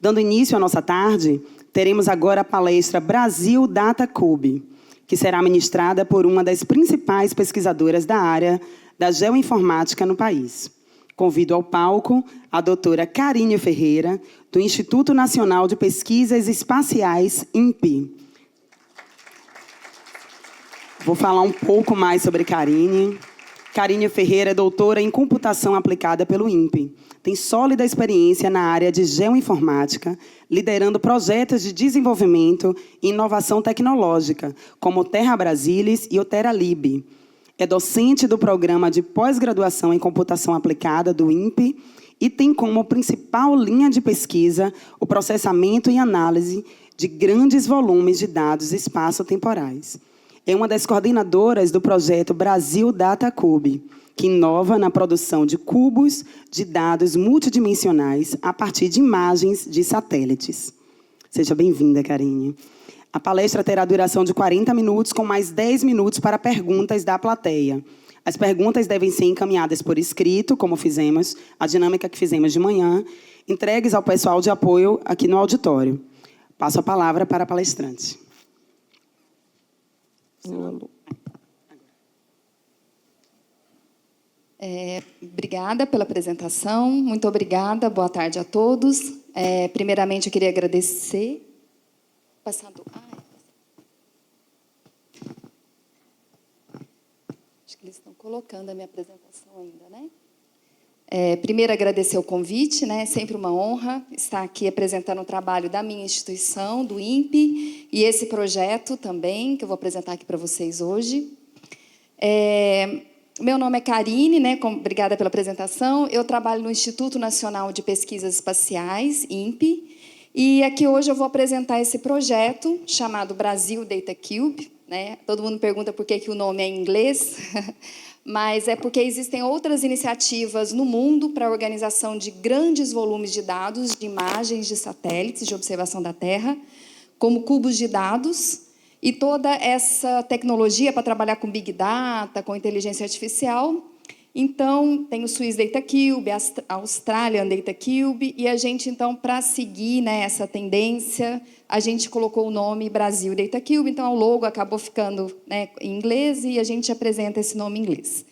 Dando início à nossa tarde, teremos agora a palestra Brasil Data Cube, que será ministrada por uma das principais pesquisadoras da área da geoinformática no país. Convido ao palco a doutora Karine Ferreira, do Instituto Nacional de Pesquisas Espaciais, INPE. Vou falar um pouco mais sobre Karine. Karine Ferreira é doutora em computação aplicada pelo INPE. Tem sólida experiência na área de geoinformática, liderando projetos de desenvolvimento e inovação tecnológica, como o Terra Brasilis e o TerraLib. É docente do programa de pós-graduação em computação aplicada do INPE e tem como principal linha de pesquisa o processamento e análise de grandes volumes de dados espaço-temporais. É uma das coordenadoras do projeto Brasil Data Cube, que inova na produção de cubos de dados multidimensionais a partir de imagens de satélites. Seja bem-vinda, Karine. A palestra terá duração de 40 minutos, com mais 10 minutos para perguntas da plateia. As perguntas devem ser encaminhadas por escrito, como fizemos, a dinâmica que fizemos de manhã, entregues ao pessoal de apoio aqui no auditório. Passo a palavra para a palestrante. Obrigada pela apresentação, muito obrigada, boa tarde a todos. Primeiramente, eu queria agradecer... Passando... Acho que eles estão colocando a minha apresentação ainda, né? Primeiro, agradecer o convite, né? Sempre uma honra estar aqui apresentando o trabalho da minha instituição, do INPE, e esse projeto também, que eu vou apresentar aqui para vocês hoje. Meu nome é Karine, né? Obrigada pela apresentação. Eu trabalho no Instituto Nacional de Pesquisas Espaciais, INPE, e aqui hoje eu vou apresentar esse projeto chamado Brasil Data Cube, né? Todo mundo pergunta por que o nome é em inglês, mas é porque existem outras iniciativas no mundo para a organização de grandes volumes de dados, de imagens de satélites de observação da Terra, como cubos de dados, e toda essa tecnologia para trabalhar com Big Data, com inteligência artificial. Então, tem o Swiss Data Cube, a Australian Data Cube, e a gente, então, para seguir, né, essa tendência, a gente colocou o nome Brasil Data Cube, então o logo acabou ficando, né, em inglês e a gente apresenta esse nome em inglês.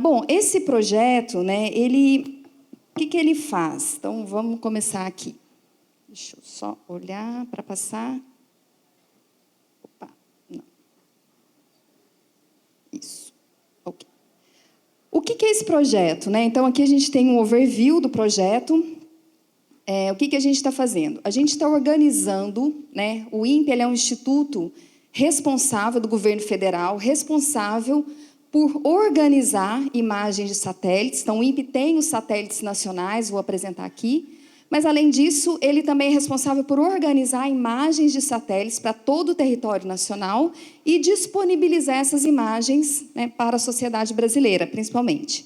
Bom, esse projeto, né, o que ele faz? Então, vamos começar aqui. Deixa eu só olhar para passar. Opa, não. Isso. Ok. O que é esse projeto, né? Então, aqui a gente tem um overview do projeto. O que a gente está fazendo? A gente está organizando, né? O INPE ele é um instituto responsável do governo federal, responsável por organizar imagens de satélites. Então, o INPE tem os satélites nacionais, vou apresentar aqui. Mas, além disso, ele também é responsável por organizar imagens de satélites para todo o território nacional e disponibilizar essas imagens, né, para a sociedade brasileira, principalmente.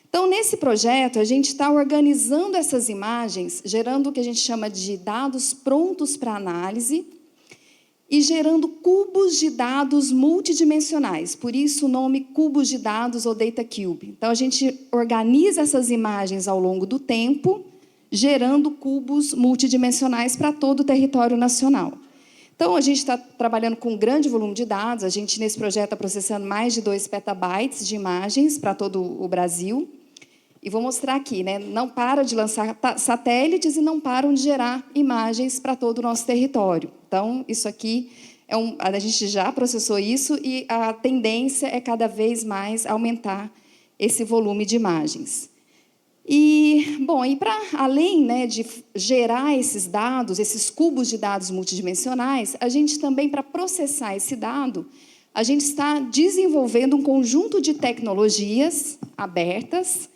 Então, nesse projeto, a gente está organizando essas imagens, gerando o que a gente chama de dados prontos para análise e gerando cubos de dados multidimensionais. Por isso, o nome cubos de dados ou Data Cube. Então, a gente organiza essas imagens ao longo do tempo, gerando cubos multidimensionais para todo o território nacional. Então, a gente está trabalhando com um grande volume de dados. A gente, nesse projeto, está processando mais de 2 petabytes de imagens para todo o Brasil. E vou mostrar aqui, né? Não para de lançar satélites e não param de gerar imagens para todo o nosso território. Então, isso aqui, a gente já processou isso e a tendência é cada vez mais aumentar esse volume de imagens. E para além, né, de gerar esses dados, esses cubos de dados multidimensionais, a gente também, para processar esse dado, a gente está desenvolvendo um conjunto de tecnologias abertas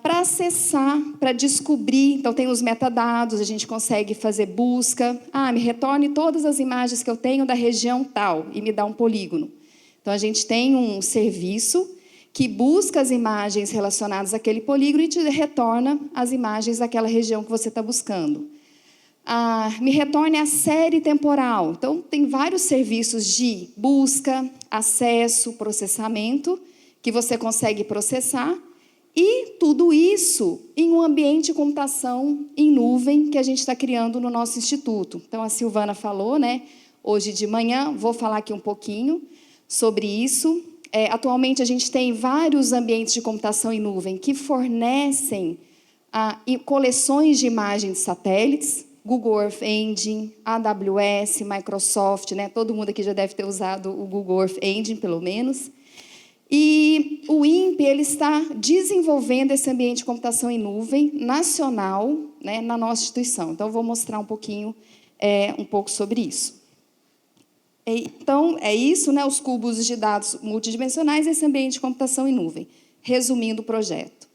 para acessar, para descobrir. Então, tem os metadados, a gente consegue fazer busca. Me retorne todas as imagens que eu tenho da região tal e me dá um polígono. Então, a gente tem um serviço que busca as imagens relacionadas àquele polígono e te retorna as imagens daquela região que você está buscando. Me retorne a série temporal. Então, tem vários serviços de busca, acesso, processamento, que você consegue processar E tudo isso em um ambiente de computação em nuvem que a gente está criando no nosso instituto. Então, a Silvana falou, né, hoje de manhã, vou falar aqui um pouquinho sobre isso. Atualmente, a gente tem vários ambientes de computação em nuvem que fornecem coleções de imagens de satélites, Google Earth Engine, AWS, Microsoft, né? Todo mundo aqui já deve ter usado o Google Earth Engine, pelo menos. E o INPE ele está desenvolvendo esse ambiente de computação em nuvem nacional, né, na nossa instituição. Então, eu vou mostrar um pouco sobre isso. Então, é isso, né, os cubos de dados multidimensionais, esse ambiente de computação em nuvem. Resumindo o projeto.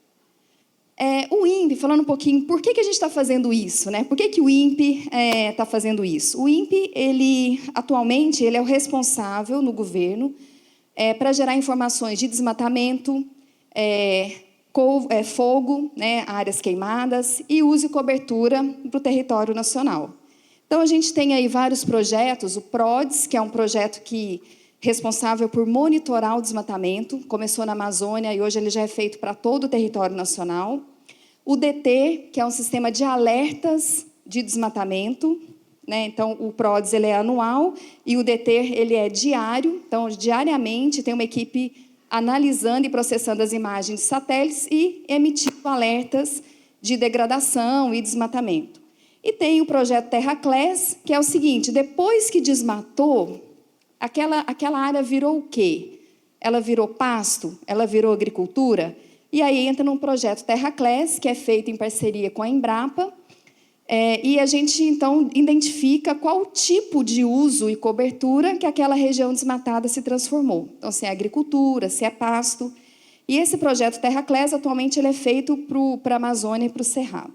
O INPE, falando um pouquinho, por que a gente está fazendo isso? Né? Por que o INPE está fazendo isso? O INPE, atualmente, ele é o responsável no governo para gerar informações de desmatamento, fogo, né, áreas queimadas e uso e cobertura para o território nacional. Então, a gente tem aí vários projetos, o PRODES, que é um projeto responsável por monitorar o desmatamento, começou na Amazônia e hoje ele já é feito para todo o território nacional. O DT, que é um sistema de alertas de desmatamento, né? Então, o PRODES ele é anual e o DT ele é diário. Então, diariamente tem uma equipe analisando e processando as imagens de satélites e emitindo alertas de degradação e desmatamento. E tem o projeto TerraClass, que é o seguinte, depois que desmatou, aquela área virou o quê? Ela virou pasto? Ela virou agricultura? E aí entra num projeto TerraClass, que é feito em parceria com a Embrapa, e a gente, então, identifica qual tipo de uso e cobertura que aquela região desmatada se transformou. Então, se é agricultura, se é pasto. E esse projeto TerraClass, atualmente, ele é feito para a Amazônia e para o Cerrado.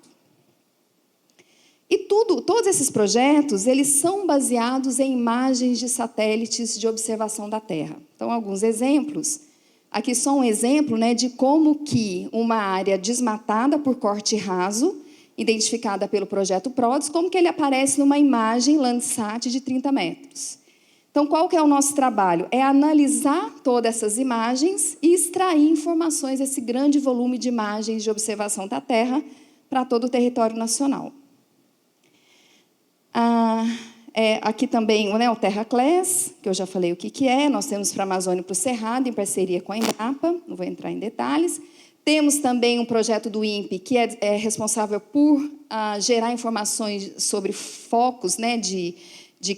E todos esses projetos, eles são baseados em imagens de satélites de observação da Terra. Então, alguns exemplos. Aqui só um exemplo, né, de como que uma área desmatada por corte raso, identificada pelo projeto PRODES, como que ele aparece numa imagem Landsat de 30 metros. Então, qual que é o nosso trabalho? É analisar todas essas imagens e extrair informações desse grande volume de imagens de observação da Terra para todo o território nacional. Aqui também, né, o TerraClass, que eu já falei o que é. Nós temos para a Amazônia e para o Cerrado, em parceria com a Embrapa, não vou entrar em detalhes. Temos também um projeto do INPE, que é responsável por gerar informações sobre focos, né, de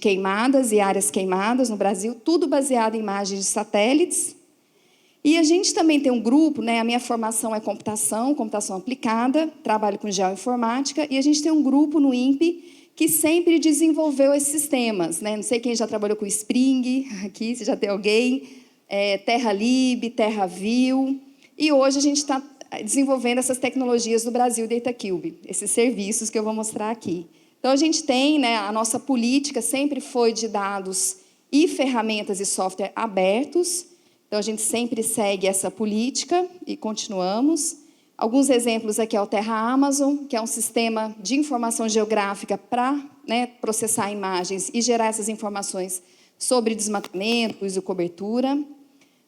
queimadas e áreas queimadas no Brasil, tudo baseado em imagens de satélites. E a gente também tem um grupo, né, a minha formação é computação aplicada, trabalho com geoinformática, e a gente tem um grupo no INPE que sempre desenvolveu esses sistemas. Né? Não sei quem já trabalhou com Spring, aqui, se já tem alguém, TerraLib, TerraView. E hoje a gente está desenvolvendo essas tecnologias no Brasil DataCube, esses serviços que eu vou mostrar aqui. Então, a gente tem, né, a nossa política sempre foi de dados e ferramentas e software abertos. Então, a gente sempre segue essa política e continuamos. Alguns exemplos aqui é o Terra Amazon, que é um sistema de informação geográfica para, né, processar imagens e gerar essas informações sobre desmatamento, uso e cobertura.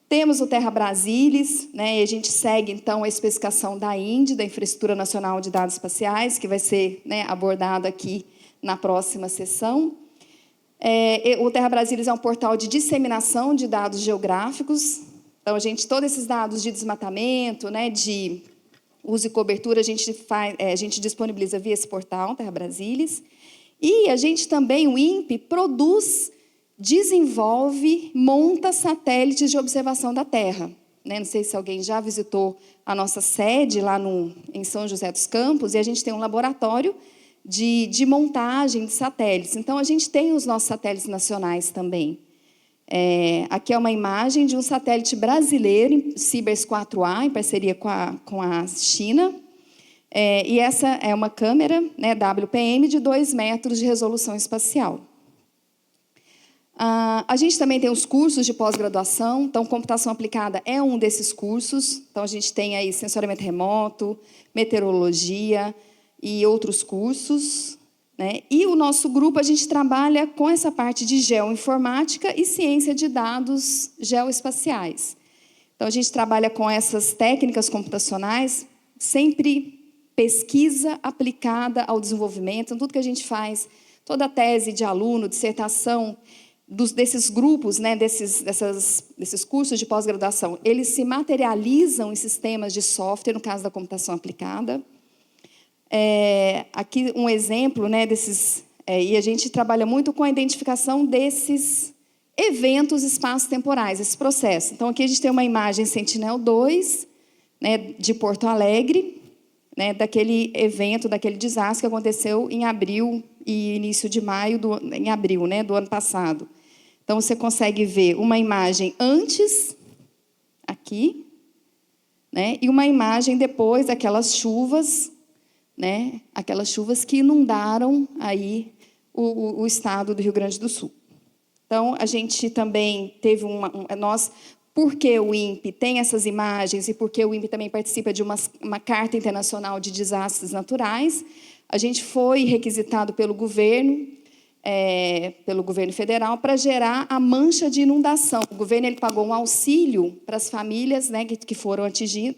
Temos o Terra Brasilis, né, e a gente segue, então, a especificação da INDE, da Infraestrutura Nacional de Dados Espaciais, que vai ser, né, abordado aqui na próxima sessão. O Terra Brasilis é um portal de disseminação de dados geográficos. Então, todos esses dados de desmatamento, né, de uso e cobertura, a gente disponibiliza via esse portal, Terra Brasilis. E a gente também, o INPE, desenvolve, monta satélites de observação da Terra. Né? Não sei se alguém já visitou a nossa sede lá em São José dos Campos, e a gente tem um laboratório de montagem de satélites. Então, a gente tem os nossos satélites nacionais também. Aqui é uma imagem de um satélite brasileiro, Cibers 4A, em parceria com a China. E essa é uma câmera, né, WPM de 2 metros de resolução espacial. A gente também tem os cursos de pós-graduação. Então, computação aplicada é um desses cursos. Então, a gente tem aí sensoriamento remoto, meteorologia e outros cursos. Né? E o nosso grupo, a gente trabalha com essa parte de geoinformática e ciência de dados geoespaciais. Então, a gente trabalha com essas técnicas computacionais, sempre pesquisa aplicada ao desenvolvimento. Então, tudo que a gente faz, toda a tese de aluno, dissertação, desses grupos, né, desses cursos de pós-graduação, eles se materializam em sistemas de software, no caso da computação aplicada. Aqui um exemplo, né, e a gente trabalha muito com a identificação desses eventos espaço-temporais, esse processo. Então, aqui a gente tem uma imagem Sentinel-2, né, de Porto Alegre, né, daquele evento, daquele desastre que aconteceu em abril e início de maio, em abril, né, do ano passado. Então, você consegue ver uma imagem antes, aqui, né, e uma imagem depois daquelas chuvas, né, aquelas chuvas que inundaram aí o estado do Rio Grande do Sul. Então, a gente também teve porque o INPE tem essas imagens e porque o INPE também participa de uma Carta Internacional de Desastres Naturais, a gente foi requisitado pelo governo federal para gerar a mancha de inundação. O governo ele pagou um auxílio para as famílias, né, que foram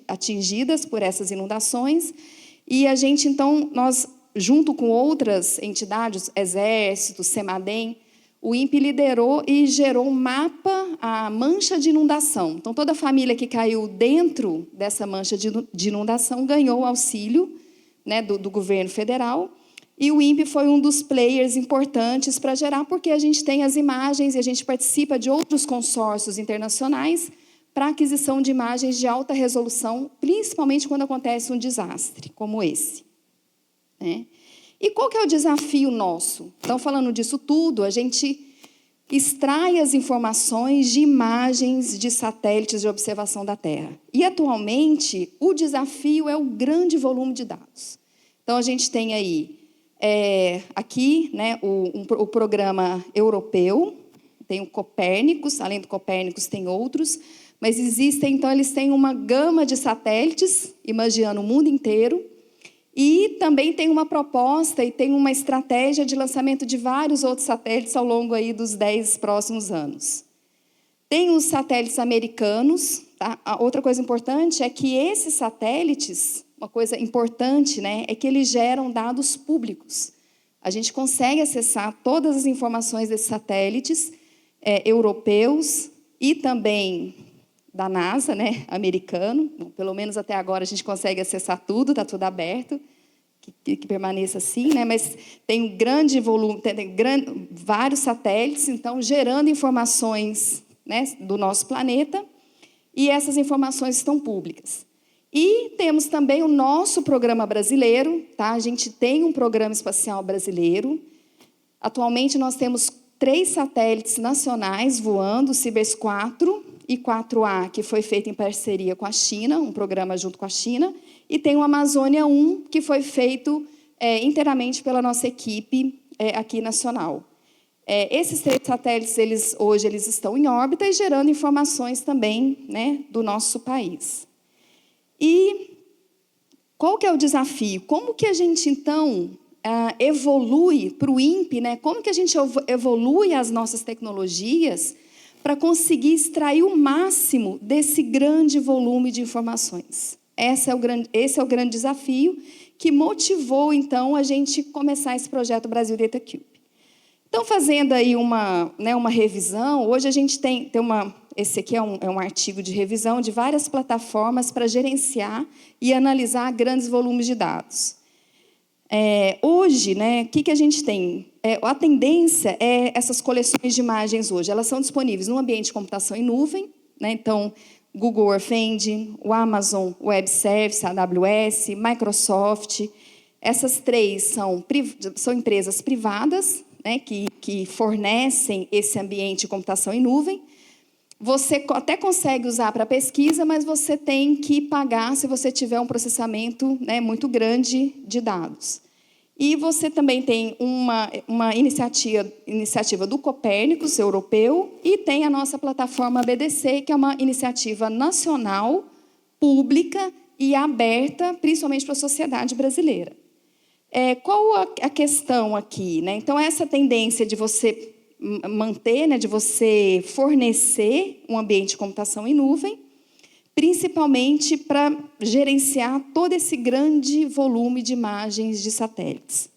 atingidas por essas inundações. E a gente, então, nós, junto com outras entidades, Exército, Semadem, o INPE liderou e gerou um mapa, a mancha de inundação. Então, toda família que caiu dentro dessa mancha de inundação ganhou o auxílio, né, do governo federal. E o INPE foi um dos players importantes para gerar, porque a gente tem as imagens e a gente participa de outros consórcios internacionais para aquisição de imagens de alta resolução, principalmente quando acontece um desastre como esse, né? E qual que é o desafio nosso? Então, falando disso tudo, a gente extrai as informações de imagens de satélites de observação da Terra. E, atualmente, o desafio é o grande volume de dados. Então, a gente tem aí, aqui, né, o programa europeu, tem o Copérnicus, além do Copérnicus tem outros, mas existem, então, eles têm uma gama de satélites, imaginando o mundo inteiro, e também tem uma proposta e tem uma estratégia de lançamento de vários outros satélites ao longo aí dos 10 próximos anos. Tem os satélites americanos, tá? Outra coisa importante é que esses satélites, uma coisa importante, né, é que eles geram dados públicos. A gente consegue acessar todas as informações desses satélites europeus e também da NASA, né, americano. Bom, pelo menos até agora a gente consegue acessar tudo, está tudo aberto, que permaneça assim, né, mas tem um grande volume, vários satélites, então, gerando informações, né, do nosso planeta, e essas informações estão públicas. E temos também o nosso programa brasileiro, tá? A gente tem um programa espacial brasileiro. Atualmente, nós temos 3 satélites nacionais voando, o Cibers 4 e 4A, que foi feito em parceria com a China, um programa junto com a China, e tem o Amazônia 1, que foi feito inteiramente pela nossa equipe aqui nacional. Esses 3 satélites, hoje eles estão em órbita e gerando informações também, né, do nosso país. E qual que é o desafio? Como que a gente, então, evolui para o INPE, né? Como que a gente evolui as nossas tecnologias para conseguir extrair o máximo desse grande volume de informações? Esse é o grande desafio que motivou, então, a gente começar esse projeto Brasil Data Cube. Então, fazendo aí uma revisão, hoje a gente tem esse aqui é um artigo de revisão de várias plataformas para gerenciar e analisar grandes volumes de dados. Hoje, né, o que a gente tem? A tendência é essas coleções de imagens hoje, elas são disponíveis no ambiente de computação em nuvem, né, então, Google Earth Engine, o Amazon Web Service, a AWS, Microsoft. Essas 3 são empresas privadas, né, que fornecem esse ambiente de computação em nuvem. Você até consegue usar para pesquisa, mas você tem que pagar se você tiver um processamento, né, muito grande de dados. E você também tem uma iniciativa do Copérnicus europeu e tem a nossa plataforma BDC, que é uma iniciativa nacional, pública e aberta, principalmente para a sociedade brasileira. Qual a questão aqui, né? Então, essa tendência de você manter, né, de você fornecer um ambiente de computação em nuvem, principalmente para gerenciar todo esse grande volume de imagens de satélites.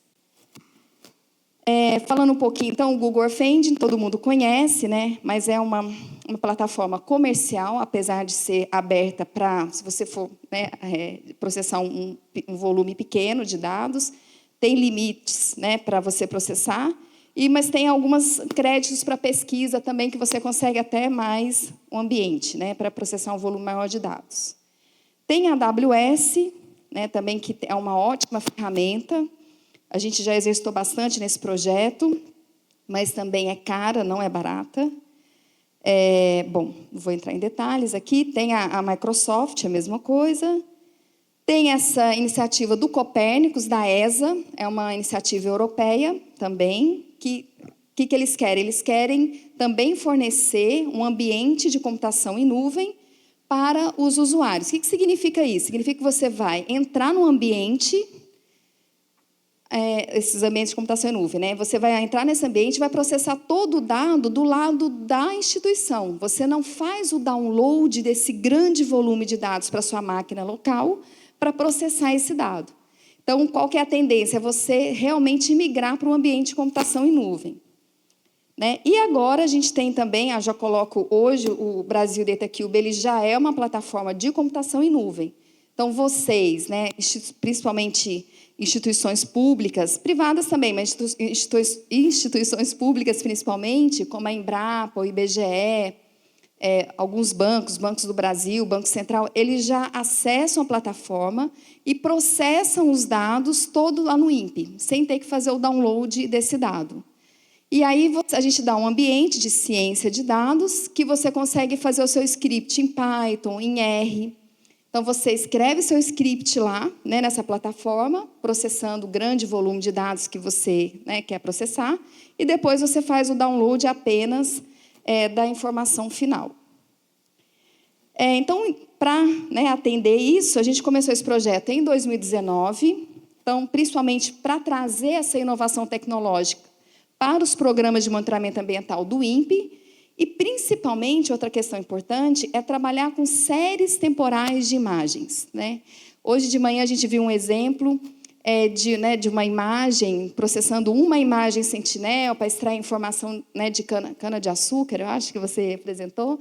Falando um pouquinho, então, o Google Earth Engine, todo mundo conhece, né? Mas é uma plataforma comercial, apesar de ser aberta para, se você for, né, processar um volume pequeno de dados, tem limites, né, para você processar, mas tem alguns créditos para pesquisa também, que você consegue até mais o ambiente, né, para processar um volume maior de dados. Tem a AWS, né, também, que é uma ótima ferramenta. A gente já exercitou bastante nesse projeto, mas também é cara, não é barata. Bom, não vou entrar em detalhes aqui. Tem a Microsoft, a mesma coisa. Tem essa iniciativa do Copérnicos, da ESA, é uma iniciativa europeia também, que eles querem? Eles querem também fornecer um ambiente de computação em nuvem para os usuários. O que significa isso? Significa que você vai entrar no ambiente, esses ambientes de computação em nuvem, né? Você vai entrar nesse ambiente e vai processar todo o dado do lado da instituição. Você não faz o download desse grande volume de dados para a sua máquina local para processar esse dado. Então, qual que é a tendência? É você realmente migrar para um ambiente de computação em nuvem. Né? E agora a gente tem também, já coloco hoje, o Brasil DataCube, ele já é uma plataforma de computação em nuvem. Então, vocês, né, principalmente instituições públicas, privadas também, mas instituições públicas principalmente, como a Embrapa, o IBGE, alguns bancos do Brasil, Banco Central, eles já acessam a plataforma e processam os dados todo lá no INPE, sem ter que fazer o download desse dado. E aí a gente dá um ambiente de ciência de dados que você consegue fazer o seu script em Python, em R. Então, você escreve seu script lá, né, nessa plataforma, processando o grande volume de dados que você, né, quer processar, e depois você faz o download apenas da informação final. Então, para, né, atender isso, a gente começou esse projeto em 2019, então, principalmente para trazer essa inovação tecnológica para os programas de monitoramento ambiental do INPE, e, principalmente, outra questão importante é trabalhar com séries temporais de imagens. Né? Hoje de manhã a gente viu um exemplo de uma imagem, processando uma imagem Sentinel para extrair informação, né, de cana-de-açúcar, eu acho que você apresentou.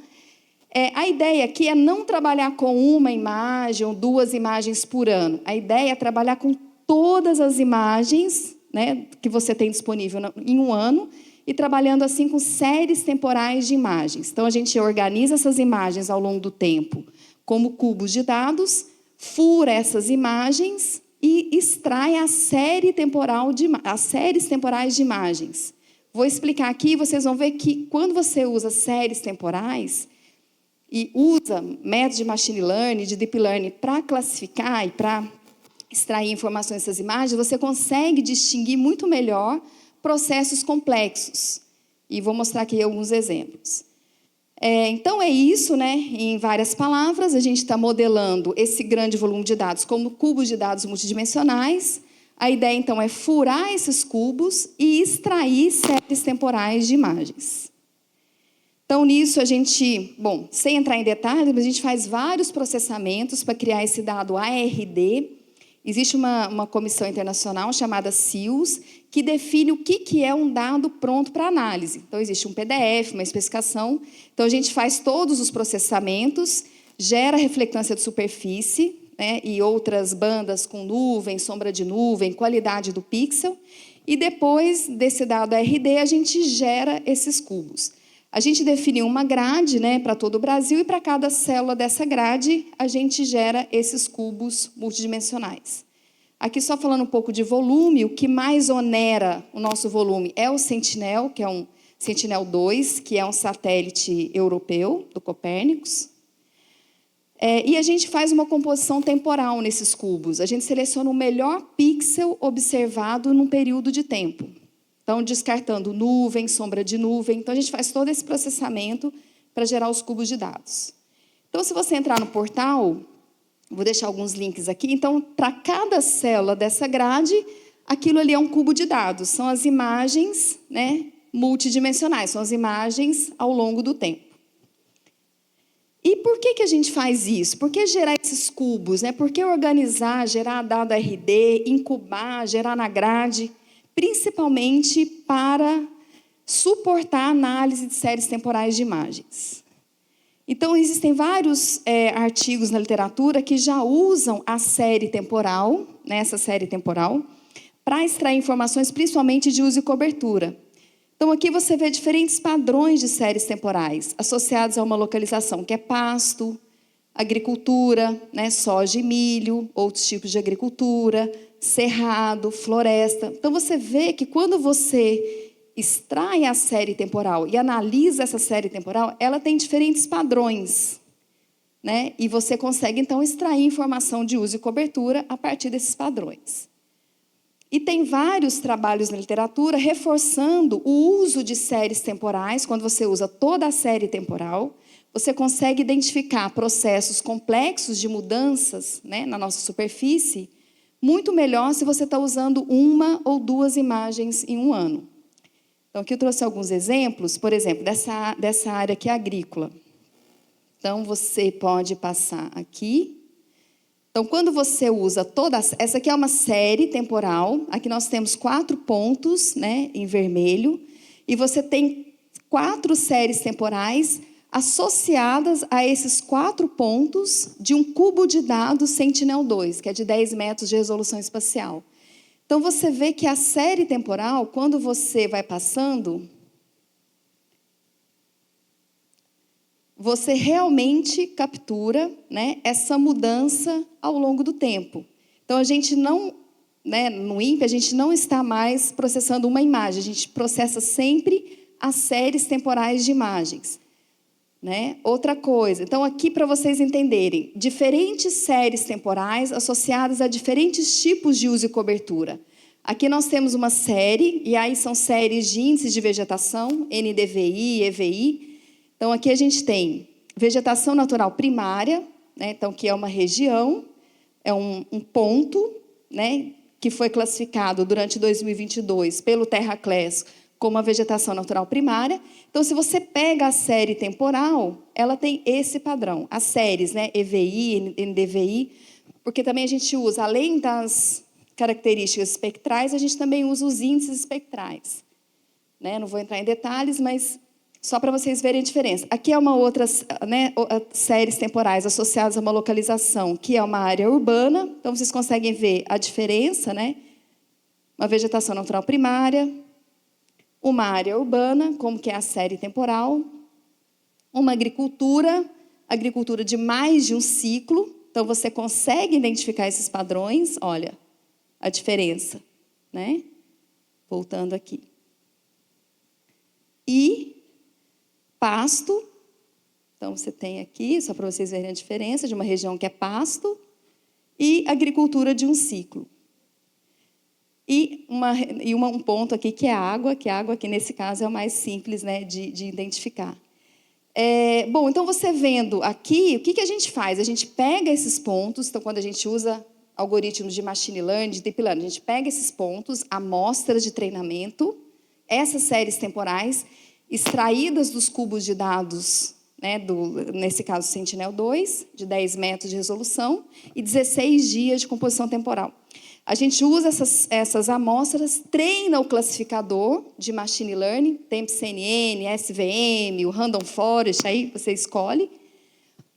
A ideia aqui é não trabalhar com uma imagem ou duas imagens por ano. A ideia é trabalhar com todas as imagens, né, que você tem disponível em um ano, e trabalhando assim com séries temporais de imagens. Então, a gente organiza essas imagens ao longo do tempo como cubos de dados, fura essas imagens e extrai as séries temporais de imagens. Vou explicar aqui, vocês vão ver que quando você usa séries temporais e usa métodos de machine learning, de deep learning para classificar e para extrair informações dessas imagens, você consegue distinguir muito melhor processos complexos. E vou mostrar aqui alguns exemplos. Então, é isso, né? Em várias palavras, a gente está modelando esse grande volume de dados como cubos de dados multidimensionais. A ideia, então, é furar esses cubos e extrair séries temporais de imagens. Então, nisso, a gente, bom, sem entrar em detalhes, mas a gente faz vários processamentos para criar esse dado ARD. Existe uma comissão internacional chamada SILS, que define o que é um dado pronto para análise. Então, existe um PDF, uma especificação. Então, a gente faz todos os processamentos, gera reflectância de superfície, né, e outras bandas com nuvem, sombra de nuvem, qualidade do pixel. E depois desse dado ARD, a gente gera esses cubos. A gente definiu uma grade, né, para todo o Brasil, e para cada célula dessa grade, a gente gera esses cubos multidimensionais. Aqui, só falando um pouco de volume, o que mais onera o nosso volume é o Sentinel, que é um Sentinel-2, que é um satélite europeu, do Copérnicos. E a gente faz uma composição temporal nesses cubos. A gente seleciona o melhor pixel observado num período de tempo. Então, descartando nuvem, sombra de nuvem. Então, a gente faz todo esse processamento para gerar os cubos de dados. Então, se você entrar no portal, vou deixar alguns links aqui. Então, para cada célula dessa grade, aquilo ali é um cubo de dados. São as imagens, né, multidimensionais, são as imagens ao longo do tempo. E por que a gente faz isso? Por que gerar esses cubos, né? Por que organizar, gerar dado RD, incubar, gerar na grade? Principalmente para suportar a análise de séries temporais de imagens. Então, existem vários artigos na literatura que já usam a série temporal, né, essa série temporal, para extrair informações, principalmente de uso e cobertura. Então, aqui você vê diferentes padrões de séries temporais, associados a uma localização, que é pasto, agricultura, né, soja e milho, outros tipos de agricultura, cerrado, floresta. Então, você vê que quando você extrai a série temporal e analisa essa série temporal, ela tem diferentes padrões, né? E você consegue, então, extrair informação de uso e cobertura a partir desses padrões. E tem vários trabalhos na literatura reforçando o uso de séries temporais. Quando você usa toda a série temporal, você consegue identificar processos complexos de mudanças, né, na nossa superfície muito melhor se você está usando uma ou duas imagens em um ano. Então, aqui eu trouxe alguns exemplos, por exemplo, dessa área aqui agrícola. Então, você pode passar aqui. Então, quando você usa toda... Essa aqui é uma série temporal. Aqui nós temos 4 pontos, né, em vermelho. E você tem 4 séries temporais associadas a esses 4 pontos de um cubo de dados Sentinel-2, que é de 10 metros de resolução espacial. Então, você vê que a série temporal, quando você vai passando, você realmente captura, né, essa mudança ao longo do tempo. Então, a gente não, né, no INPE, a gente não está mais processando uma imagem, a gente processa sempre as séries temporais de imagens. Né? Outra coisa, então aqui para vocês entenderem, diferentes séries temporais associadas a diferentes tipos de uso e cobertura. Aqui nós temos uma série, e aí são séries de índices de vegetação, NDVI, EVI. Então aqui a gente tem vegetação natural primária, né? Então que é uma região, é um ponto, né, que foi classificado durante 2022 pelo TerraClass como a vegetação natural primária. Então, se você pega a série temporal, ela tem esse padrão. As séries, né, EVI, NDVI, porque também a gente usa, além das características espectrais, a gente também usa os índices espectrais. Né? Não vou entrar em detalhes, mas só para vocês verem a diferença. Aqui é uma outra, né, séries temporais associadas a uma localização, que é uma área urbana. Então, vocês conseguem ver a diferença, né? Uma vegetação natural primária, uma área urbana, como que é a série temporal, uma agricultura de mais de um ciclo. Então, você consegue identificar esses padrões. Olha, a diferença, né? Voltando aqui. E pasto. Então, você tem aqui, só para vocês verem a diferença, de uma região que é pasto e agricultura de um ciclo. E um ponto aqui que é a água, que aqui nesse caso é o mais simples, né, de identificar. Bom, então você vendo aqui, o que a gente faz? A gente pega esses pontos, então quando a gente usa algoritmos de machine learning, de deep learning, a gente pega esses pontos, amostras de treinamento, essas séries temporais, extraídas dos cubos de dados, né, nesse caso Sentinel-2, de 10 metros de resolução, e 16 dias de composição temporal. A gente usa essas amostras, treina o classificador de machine learning, TempCNN, SVM, o Random Forest, aí você escolhe,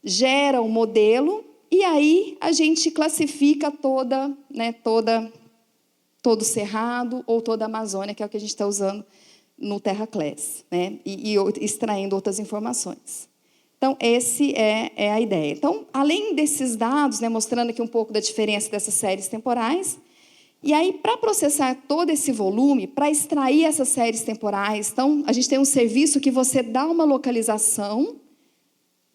gera um modelo, e aí a gente classifica todo o Cerrado ou toda a Amazônia, que é o que a gente está usando no TerraClass, né? E extraindo outras informações. Então, essa é a ideia. Então, além desses dados, né, mostrando aqui um pouco da diferença dessas séries temporais, e aí, para processar todo esse volume, para extrair essas séries temporais, então, a gente tem um serviço que você dá uma localização,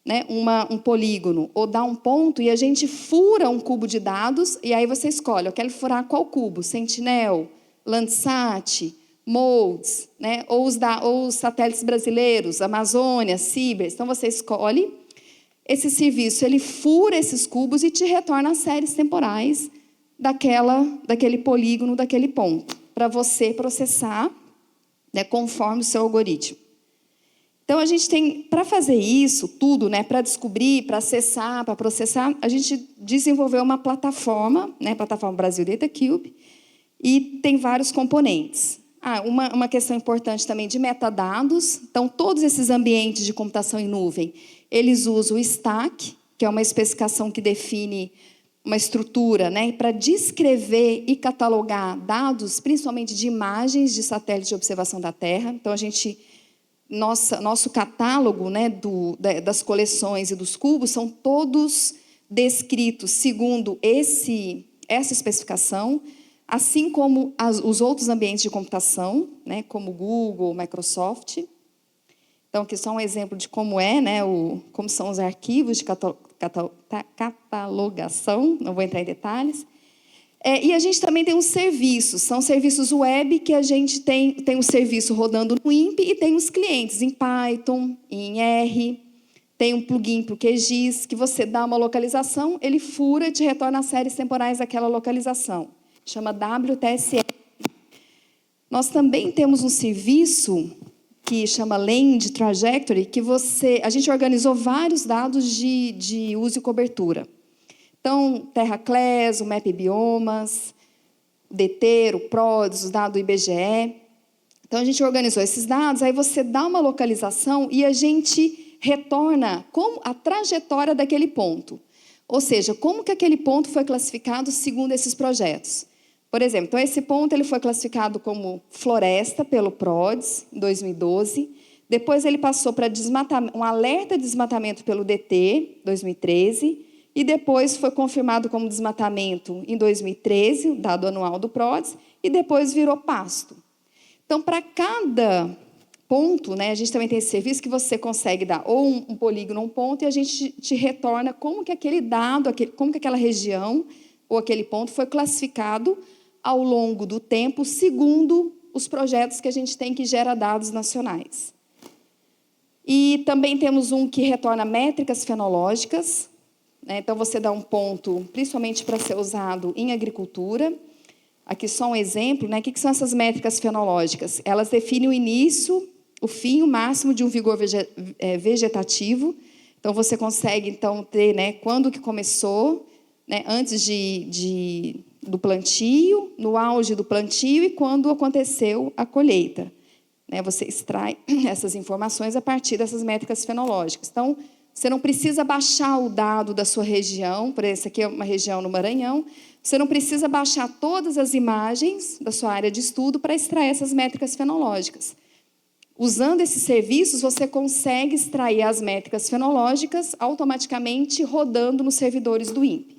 né, um polígono, ou dá um ponto, e a gente fura um cubo de dados, e aí você escolhe, eu quero furar qual cubo? Sentinel, Landsat, MODES, né? ou os satélites brasileiros, Amazônia, Cibers. Então, você escolhe. Esse serviço, ele fura esses cubos e te retorna as séries temporais daquele polígono, daquele ponto, para você processar, né, conforme o seu algoritmo. Então, a gente tem, para fazer isso tudo, né, para descobrir, para acessar, para processar, a gente desenvolveu uma plataforma, né, plataforma Brasil Data Cube, e tem vários componentes. Uma questão importante também de metadados. Então, todos esses ambientes de computação em nuvem, eles usam o Stack, que é uma especificação que define uma estrutura, né, para descrever e catalogar dados, principalmente de imagens de satélites de observação da Terra. Então, nosso catálogo, né, das coleções e dos cubos são todos descritos segundo essa especificação, assim como os outros ambientes de computação, né, como Google, Microsoft. Então, aqui só um exemplo de como né, como são os arquivos de catalogação, não vou entrar em detalhes. E a gente também tem os serviços, são serviços web que a gente tem um serviço rodando no INPE e tem os clientes em Python, em R, tem um plugin para o QGIS, que você dá uma localização, ele fura e te retorna as séries temporais daquela localização. Chama WTSS. Nós também temos um serviço que chama Land Trajectory, que a gente organizou vários dados de uso e cobertura. Então, TerraClass, o Map Biomas, o DT, o PRODES, os dados do IBGE. Então, a gente organizou esses dados, aí você dá uma localização e a gente retorna a trajetória daquele ponto. Ou seja, como que aquele ponto foi classificado segundo esses projetos. Por exemplo, então esse ponto ele foi classificado como floresta pelo PRODES, em 2012. Depois ele passou para um alerta de desmatamento pelo DT, 2013. E depois foi confirmado como desmatamento em 2013, o dado anual do PRODES, e depois virou pasto. Então, para cada ponto, né, a gente também tem esse serviço que você consegue dar ou um polígono ou um ponto, e a gente te retorna como que aquele dado, como que aquela região ou aquele ponto foi classificado ao longo do tempo, segundo os projetos que a gente tem que gera dados nacionais. E também temos um que retorna métricas fenológicas. Então, você dá um ponto, principalmente para ser usado em agricultura. Aqui só um exemplo, né? O que são essas métricas fenológicas? Elas definem o início, o fim, o máximo de um vigor vegetativo. Então, você consegue então, ter, né, quando que começou, né, antes do plantio, no auge do plantio e quando aconteceu a colheita. Você extrai essas informações a partir dessas métricas fenológicas. Então, você não precisa baixar o dado da sua região, por essa aqui é uma região no Maranhão, você não precisa baixar todas as imagens da sua área de estudo para extrair essas métricas fenológicas. Usando esses serviços, você consegue extrair as métricas fenológicas automaticamente rodando nos servidores do INPE.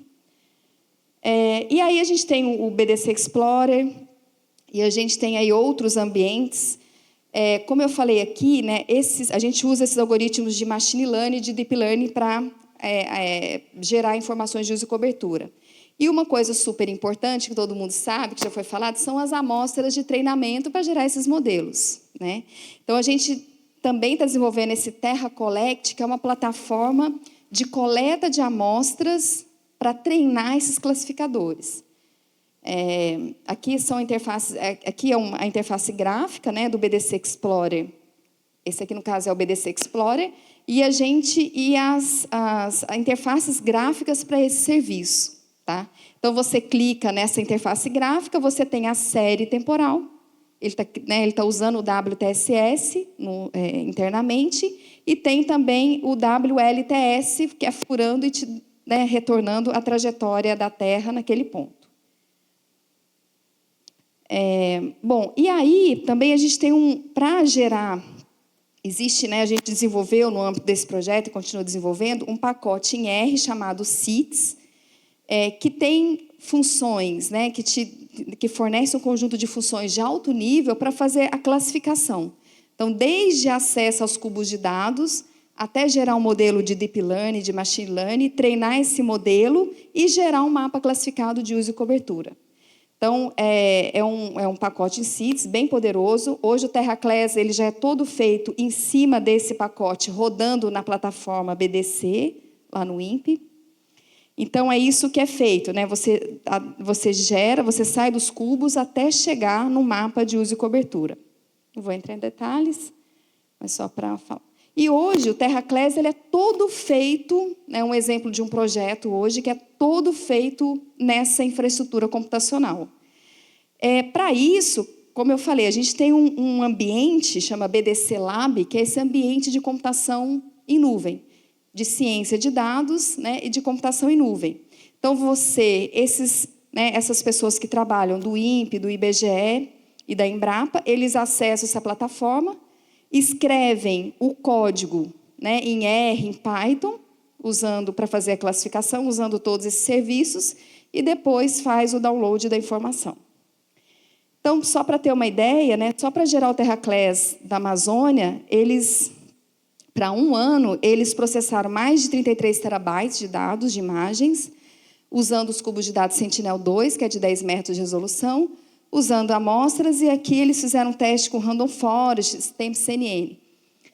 E aí a gente tem o BDC Explorer, e a gente tem aí outros ambientes. Como eu falei aqui, né, a gente usa esses algoritmos de machine learning e de deep learning para gerar informações de uso e cobertura. E uma coisa super importante, que todo mundo sabe, que já foi falado, são as amostras de treinamento para gerar esses modelos, né? Então, a gente também está desenvolvendo esse Terra Collect, que é uma plataforma de coleta de amostras para treinar esses classificadores. Aqui são interfaces, aqui é a interface gráfica, né, do BDC Explorer. Esse aqui, no caso, é o BDC Explorer. E as interfaces gráficas para esse serviço. Tá? Então, você clica nessa interface gráfica, você tem a série temporal. Ele tá usando o WTSS internamente. E tem também o WLTS, que é furando e retornando a trajetória da Terra naquele ponto. Bom, e aí também a gente tem para gerar, existe, né, a gente desenvolveu no âmbito desse projeto e continua desenvolvendo um pacote em R chamado CITES, que tem funções, né, que fornece um conjunto de funções de alto nível para fazer a classificação. Então, desde acesso aos cubos de dados, até gerar um modelo de deep learning, de machine learning, treinar esse modelo e gerar um mapa classificado de uso e cobertura. Então, é um pacote em CITES bem poderoso. Hoje, o TerraClass ele já é todo feito em cima desse pacote, rodando na plataforma BDC, lá no INPE. Então, é isso que é feito, né? Você gera, você sai dos cubos até chegar no mapa de uso e cobertura. Não vou entrar em detalhes, mas só para falar. E hoje o TerraClass ele é todo feito, né, um exemplo de um projeto hoje que é todo feito nessa infraestrutura computacional. Para isso, como eu falei, a gente tem um ambiente, chama BDC Lab, que é esse ambiente de computação em nuvem, de ciência de dados, né, e de computação em nuvem. Então, essas pessoas que trabalham do INPE, do IBGE e da Embrapa, eles acessam essa plataforma, escrevem o código, né, em R, em Python, para fazer a classificação, usando todos esses serviços, e depois faz o download da informação. Então, só para ter uma ideia, né, só para gerar o TerraClass da Amazônia, para um ano, eles processaram mais de 33 terabytes de dados, de imagens, usando os cubos de dados Sentinel-2, que é de 10 metros de resolução, usando amostras, e aqui eles fizeram um teste com Random Forest, Temp CNN.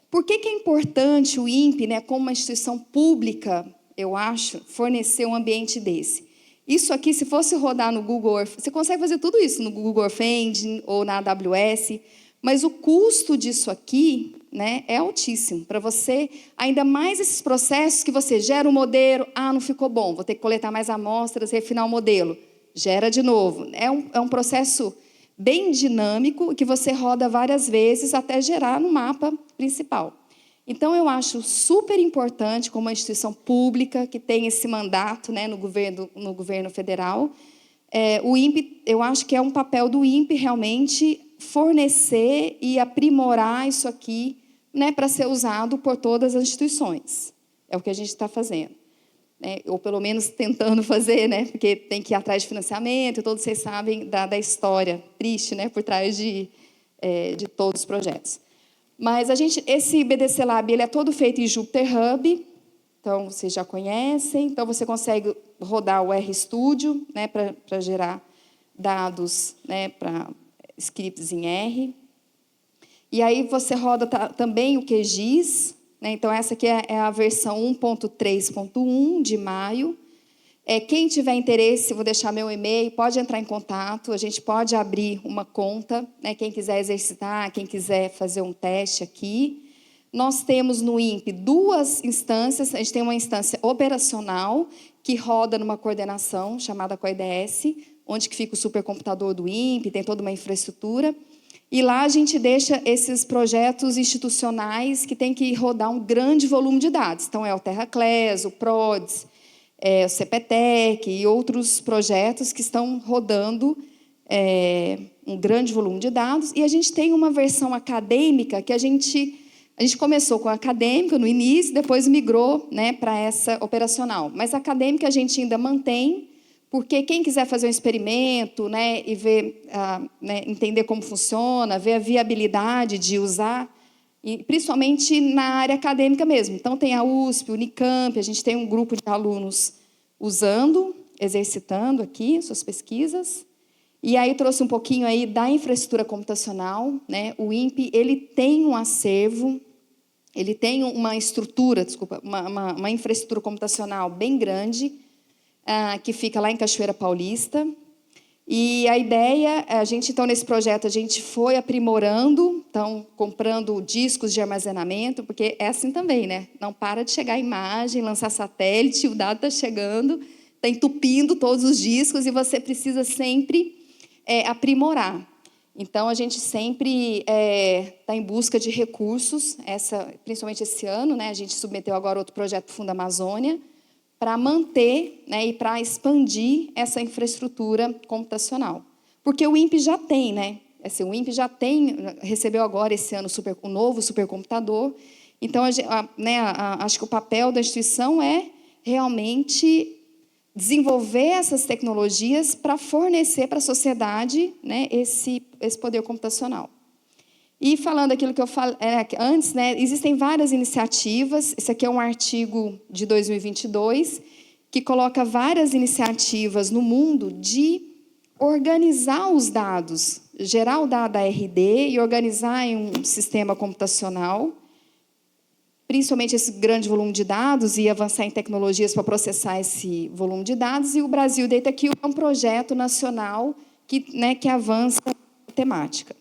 Por que é importante o INPE, né, como uma instituição pública, eu acho, fornecer um ambiente desse? Isso aqui, se fosse rodar no Google Earth, você consegue fazer tudo isso no Google Earth Engine ou na AWS, mas o custo disso aqui, né, é altíssimo. Para você, ainda mais esses processos que você gera um modelo, não ficou bom, vou ter que coletar mais amostras, refinar o modelo, gera de novo. É um processo bem dinâmico que você roda várias vezes até gerar no mapa principal. Então, eu acho super importante, como uma instituição pública que tem esse mandato, né, no governo federal, o INPE, eu acho que é um papel do INPE realmente fornecer e aprimorar isso aqui, né, para ser usado por todas as instituições. É o que a gente está fazendo. Né, ou pelo menos tentando fazer, né, porque tem que ir atrás de financiamento, e todos vocês sabem da história triste, né, por trás de todos os projetos. Mas esse BDC Lab ele é todo feito em Jupyter Hub, então vocês já conhecem, então você consegue rodar o RStudio, né, para gerar dados, né, para scripts em R. E aí você roda também o QGIS, né, então essa aqui é a versão 1.3.1 de maio. Quem tiver interesse, vou deixar meu e-mail, pode entrar em contato, a gente pode abrir uma conta, né, quem quiser exercitar, quem quiser fazer um teste aqui. Nós temos no INPE 2 instâncias, a gente tem uma instância operacional, que roda numa coordenação chamada COIDS, onde que fica o supercomputador do INPE, tem toda uma infraestrutura, e lá a gente deixa esses projetos institucionais que tem que rodar um grande volume de dados. Então, é o TerraClass, o PRODES, o CPTEC e outros projetos que estão rodando um grande volume de dados. E a gente tem uma versão acadêmica que a gente começou com a acadêmica no início, depois migrou, né, para essa operacional. Mas a acadêmica a gente ainda mantém, porque quem quiser fazer um experimento, né, e ver, né, entender como funciona, ver a viabilidade de usar, e principalmente na área acadêmica mesmo. Então, tem a USP, o Unicamp, a gente tem um grupo de alunos usando, exercitando aqui suas pesquisas. E aí trouxe um pouquinho aí da infraestrutura computacional, né? O INPE, ele tem um acervo, ele tem uma estrutura, uma infraestrutura computacional bem grande, que fica lá em Cachoeira Paulista. E a ideia, então, nesse projeto, a gente foi aprimorando, então, comprando discos de armazenamento, porque é assim também, né? Não para de chegar a imagem, lançar satélite, o dado está chegando, está entupindo todos os discos, e você precisa sempre aprimorar. Então, a gente sempre está em busca de recursos, principalmente esse ano, né? A gente submeteu agora outro projeto para o Fundo Amazônia, para manter, né, e para expandir essa infraestrutura computacional. Porque o INPE já tem, né? O INPE já recebeu agora esse ano um novo supercomputador. Então, acho que o papel da instituição é realmente desenvolver essas tecnologias para fornecer para a sociedade, né, esse poder computacional. E falando aquilo que eu falei antes, né, existem várias iniciativas. Esse aqui é um artigo de 2022 que coloca várias iniciativas no mundo de organizar os dados, gerar o dado da RD e organizar em um sistema computacional, principalmente esse grande volume de dados, e avançar em tecnologias para processar esse volume de dados. E o Brasil DataQ é um projeto nacional que avança a temática.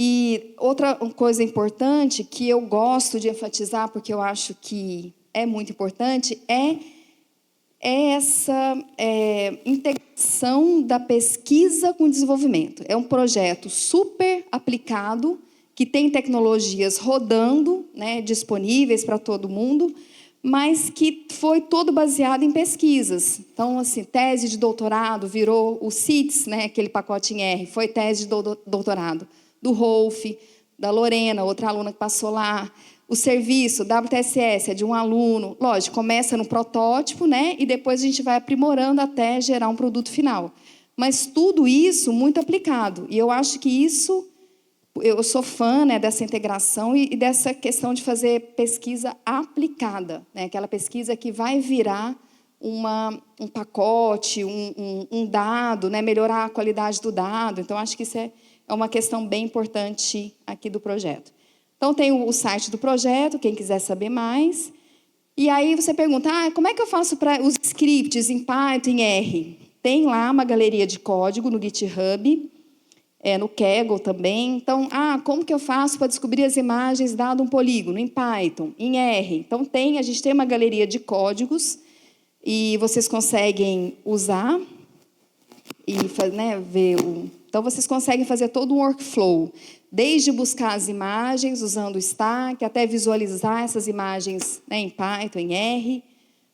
E outra coisa importante que eu gosto de enfatizar, porque eu acho que é muito importante, é essa integração da pesquisa com o desenvolvimento. É um projeto super aplicado, que tem tecnologias rodando, né, disponíveis para todo mundo, mas que foi todo baseado em pesquisas. Então, assim, tese de doutorado virou o CITES, né, aquele pacote em R, foi tese de doutorado do Rolf, da Lorena, outra aluna que passou lá. O serviço, WTSS, é de um aluno. Lógico, começa no protótipo, né, e depois a gente vai aprimorando até gerar um produto final. Mas tudo isso muito aplicado. E eu acho que isso... Eu sou fã, né, dessa integração e dessa questão de fazer pesquisa aplicada, né, aquela pesquisa que vai virar um pacote, um dado, né, melhorar a qualidade do dado. Então, acho que isso é uma questão bem importante aqui do projeto. Então, tem o site do projeto, quem quiser saber mais. E aí você pergunta, como é que eu faço para os scripts em Python, em R? Tem lá uma galeria de código no GitHub, no Kaggle também. Então, como que eu faço para descobrir as imagens dado um polígono? Em Python, em R. Então, a gente tem uma galeria de códigos e vocês conseguem usar e ver Então, vocês conseguem fazer todo um workflow, desde buscar as imagens usando o stack, até visualizar essas imagens, né, em Python, em R,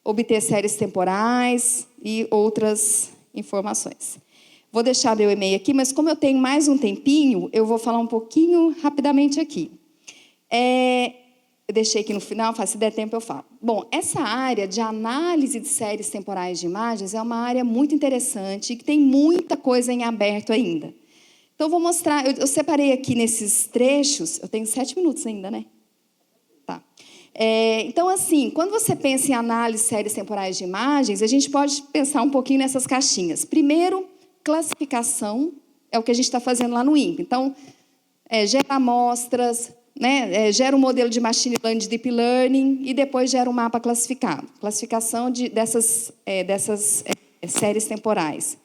obter séries temporais e outras informações. Vou deixar meu e-mail aqui, mas como eu tenho mais um tempinho, eu vou falar um pouquinho rapidamente aqui. Eu deixei aqui no final, se der tempo eu falo. Bom, essa área de análise de séries temporais de imagens é uma área muito interessante e que tem muita coisa em aberto ainda. Então, vou mostrar, eu separei aqui nesses trechos, eu tenho 7 minutos ainda, né? Tá. Então, assim, quando você pensa em análise de séries temporais de imagens, a gente pode pensar um pouquinho nessas caixinhas. Primeiro, classificação, é o que a gente está fazendo lá no INPE. Então, gera amostras, né, gera um modelo de machine learning, de deep learning, e depois gera um mapa classificado. Classificação dessas séries temporais.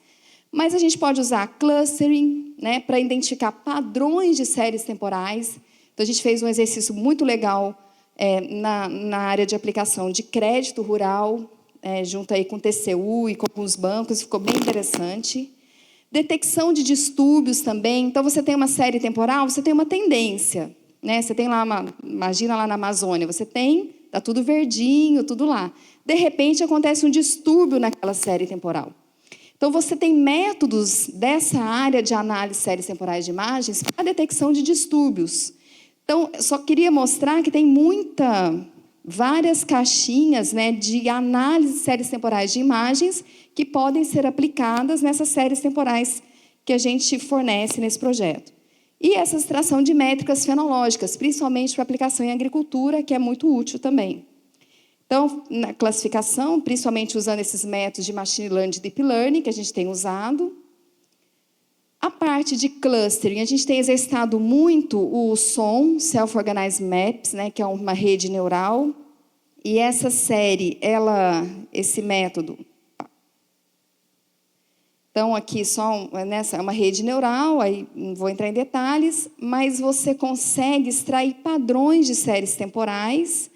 Mas a gente pode usar clustering, né, para identificar padrões de séries temporais. Então, a gente fez um exercício muito legal na área de aplicação de crédito rural, junto aí com o TCU e com alguns bancos, ficou bem interessante. Detecção de distúrbios também. Então, você tem uma série temporal, você tem uma tendência, né? Você tem lá, imagina lá na Amazônia, está tudo verdinho, tudo lá. De repente, acontece um distúrbio naquela série temporal. Então, você tem métodos dessa área de análise de séries temporais de imagens para a detecção de distúrbios. Então, só queria mostrar que tem várias caixinhas, né, de análise de séries temporais de imagens que podem ser aplicadas nessas séries temporais que a gente fornece nesse projeto. E essa extração de métricas fenológicas, principalmente para aplicação em agricultura, que é muito útil também. Então, na classificação, principalmente usando esses métodos de machine learning e deep learning, que a gente tem usado. A parte de clustering, a gente tem exercitado muito o SOM, Self-Organized Maps, né, que é uma rede neural. E essa série, esse método... Então, aqui é uma rede neural, aí não vou entrar em detalhes, mas você consegue extrair padrões de séries temporais,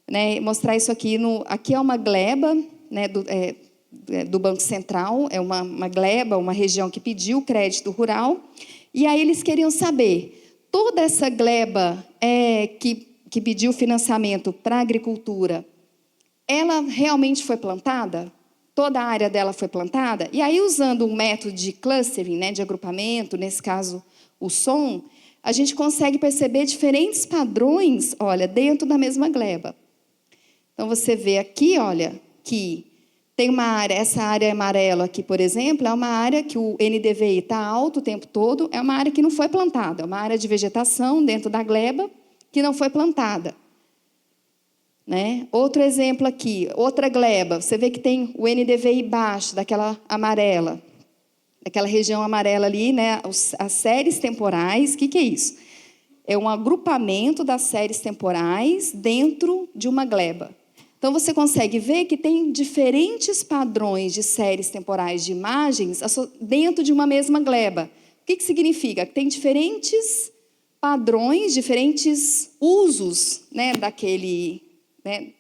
né, mostrar isso aqui. Aqui é uma gleba, né, do Banco Central, é uma gleba, uma região que pediu crédito rural, e aí eles queriam saber, toda essa gleba que pediu financiamento para a agricultura, ela realmente foi plantada? Toda a área dela foi plantada? E aí, usando um método de clustering, né, de agrupamento, nesse caso, o SOM, a gente consegue perceber diferentes padrões, olha, dentro da mesma gleba. Então, você vê aqui, olha, que tem uma área, essa área amarela aqui, por exemplo, é uma área que o NDVI está alto o tempo todo, é uma área que não foi plantada, é uma área de vegetação dentro da gleba que não foi plantada. Né? Outro exemplo aqui, outra gleba, você vê que tem o NDVI baixo, daquela amarela, daquela região amarela ali, né? As séries temporais, o que é isso? É um agrupamento das séries temporais dentro de uma gleba. Então, você consegue ver que tem diferentes padrões de séries temporais de imagens dentro de uma mesma gleba. O que significa? Que tem diferentes padrões, diferentes usos, né,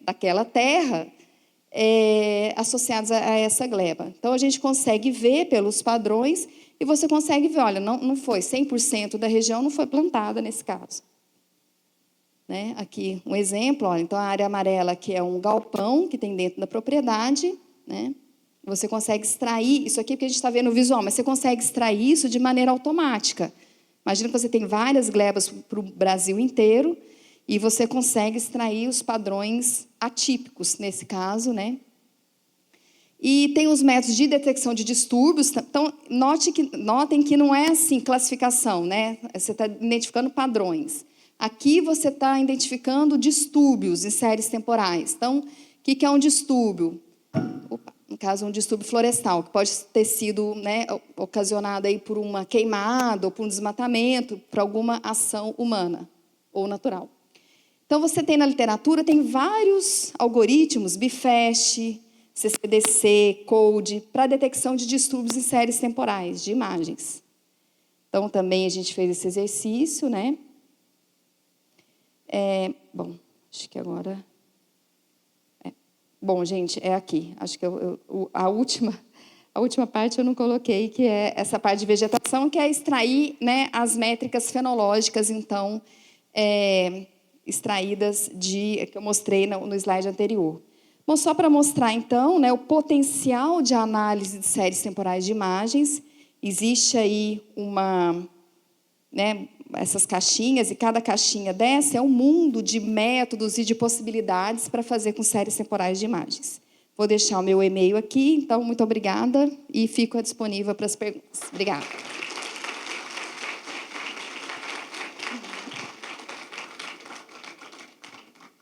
daquela terra associados a essa gleba. Então, a gente consegue ver pelos padrões e você consegue ver, olha, não foi 100% da região não foi plantada nesse caso. Né? Aqui um exemplo, olha, então a área amarela aqui é um galpão que tem dentro da propriedade, né? Você consegue extrair, isso aqui porque a gente está vendo no visual, mas você consegue extrair isso de maneira automática. Imagina que você tem várias glebas para o Brasil inteiro e você consegue extrair os padrões atípicos, nesse caso, né? E tem os métodos de detecção de distúrbios. Então, notem que não é assim, classificação, né? Você está identificando padrões. Aqui você está identificando distúrbios em séries temporais. Então, o que é um distúrbio? No caso, um distúrbio florestal, que pode ter sido, né, ocasionado aí por uma queimada ou por um desmatamento, por alguma ação humana ou natural. Então, você tem na literatura, tem vários algoritmos, BIFAST, CCDC, CODE, para detecção de distúrbios em séries temporais, de imagens. Então, também a gente fez esse exercício, né? Bom, acho que agora... Bom, gente, é aqui. Acho que a última parte eu não coloquei, que é essa parte de vegetação, que é extrair, né, as métricas fenológicas, então, extraídas que eu mostrei no slide anterior. Bom, só para mostrar, então, né, o potencial de análise de séries temporais de imagens. Existe aí essas caixinhas, e cada caixinha dessa é um mundo de métodos e de possibilidades para fazer com séries temporais de imagens. Vou deixar o meu e-mail aqui, então, muito obrigada, e fico disponível para as perguntas. Obrigada.